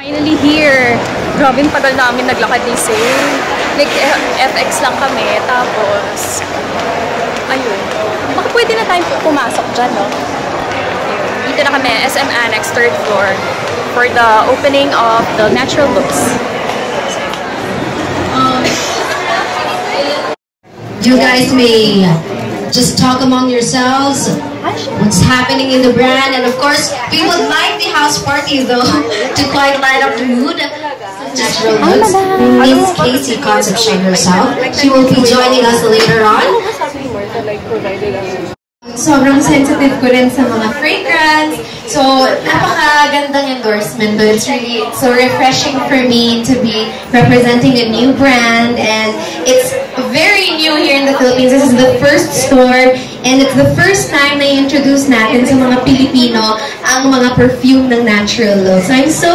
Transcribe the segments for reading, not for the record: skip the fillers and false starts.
Finally here! Grabe yung tagal namin naglakad ni Sale. Like, FX lang kami. Tapos, ayun. Baka pwede na tayong pumasok dyan, no? Dito na kami, SM Annex, 3rd floor. For the opening of the Natural Looks. You guys may just talk among yourselves what's happening in the brand, and of course we would like the house party though to quite light up the mood. Natural Looks, Miss Casey Concepcion herself, she will be joining us later on. Sobrang sensitive ko rin sa mga fragrance. So, napakagandang endorsement. It's really so refreshing for me to be representing a new brand, and it's very new here in the Philippines. This is the first store, and it's the first time na i-introduce natin sa mga Pilipino ang mga perfume ng Natural Looks. I'm so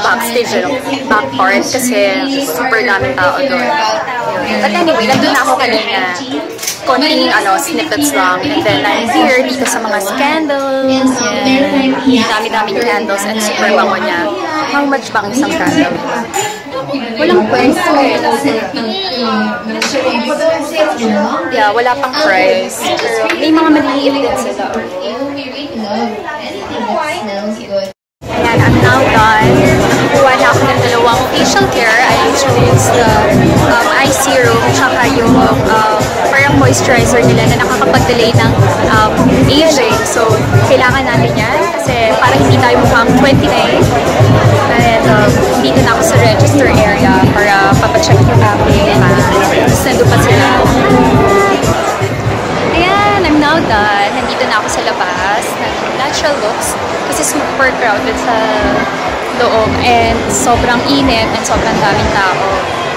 backstage, back part kasi super daming tao doon. But anyway, nandun na ako kanina. Konting snippets lang. And then I'm here dito sa mga scandals. Dami-daming candles and super bango niya. How much bang isang candle? Walang price. Yeah, wala pang price. Pero may mga maliliit din sila. Ayan, I'm now done. Nakakuha na ako ng dalawang facial care. I chose the eye serum tsaka yung parang moisturizer nila na nakakapag-delay ng aging. So, kailangan natin yan kasi para hindi tayo mukhang 29. And dito na ako sa register area para papacheck yung aking tapos nandun pa sila. Ayan, I'm now done. Nandito na ako sa labas ng Natural Looks kasi super crowded sa loob and sobrang init and sobrang daming tao.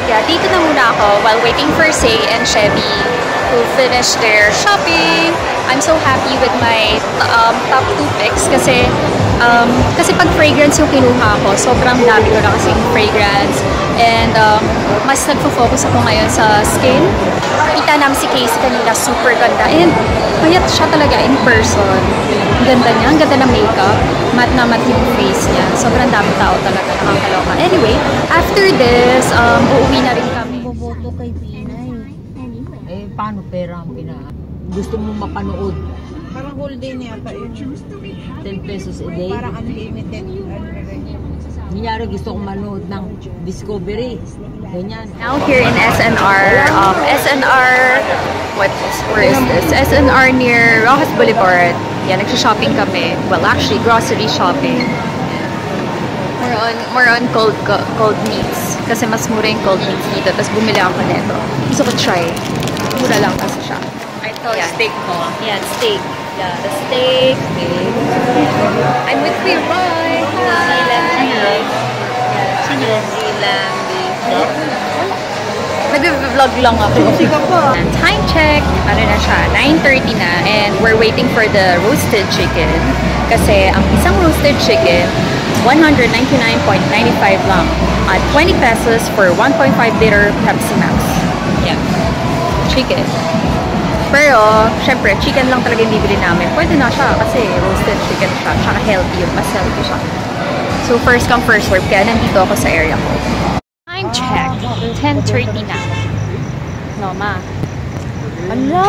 Kaya dito na muna ako while waiting for Say and Chevy to finish their shopping. I'm so happy with my top 2 picks kasi pag fragrance yung kinuha ko, sobrang dami ko na kasing fragrance and mas nagfo-focus ako ngayon sa skin. Kita namin si Casey kanina, super ganda and payat siya talaga in person. Ang ganda niya, ang ganda ng makeup, matte na matte yung face niya. Sobrang dami tao talaga, nakakaloka. Anyway, after this, uuwi na rin kami. Boboto kay Pinay. Eh, paano pera ang gusto mo mapanood? Parang whole day niya pa yun. 10 pesos a day? Parang unlimited. Nangyari gusto kong manood ng Discovery. Ganyan. Now here in SNR, where is this? SNR near Rojas Boulevard. Yeah, nagsha-shopping kami. Well, actually, grocery shopping. More on cold meats. Kasi mas mura yung cold meats dito. Tapos bumili ako nito. Gusto ko try. Mura lang kasi siya. Yeah. Steak ko. Yeah, steak. Yeah, the steak. I'm with Kuya Roy. Hi! Nag-vlog lang ako. Time check. Ano na siya? 9:30 na. And we're waiting for the roasted chicken. Kasi ang isang roasted chicken, 199.95 lang. At 20 pesos for 1.5 liter Pepsi Max. Yeah. Chicken. Pero, syempre, chicken lang talaga yung bibili namin. Pwede na siya kasi roasted chicken siya. Tsaka healthy yun. Mas healthy siya. So, first come, first serve. Kaya nandito ako sa area ko. Time check. 10:30 na. No, ma. Ala!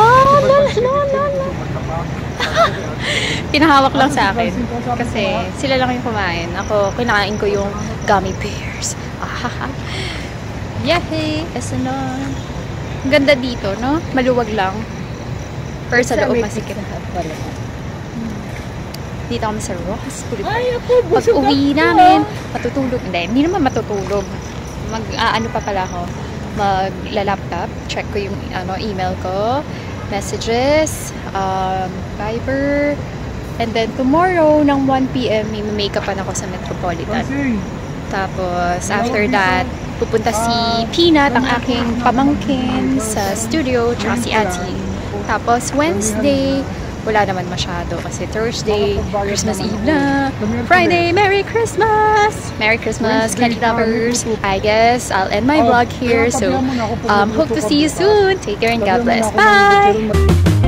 Pinahawak lang sa akin. Kasi sila lang yung kumain. Ako, kinain ko yung gummy bears. Yehey! SNR. Ang ganda dito, no? Maluwag lang. Pero sa loob masikip. Dito kami sa Rojas Boulevard. Pag uwi namin, matutulog. Hindi naman matutulog. Ano pa pala ako? Magla-laptop. Check ko yung email ko. Messages. Viber. And then tomorrow, ng 1 PM, may make-upan ako sa Metropolitan. Tapos, after that, pupunta si Peanut, ang aking pamangkin, sa studio, tsaka si Ati. Tapos, Wednesday, wala naman masyado kasi Thursday, Christmas Eve na. Friday, Merry Christmas! Merry Christmas, candy lovers! I guess I'll end my vlog here. So, hope to see you soon. Take care and God bless. Bye!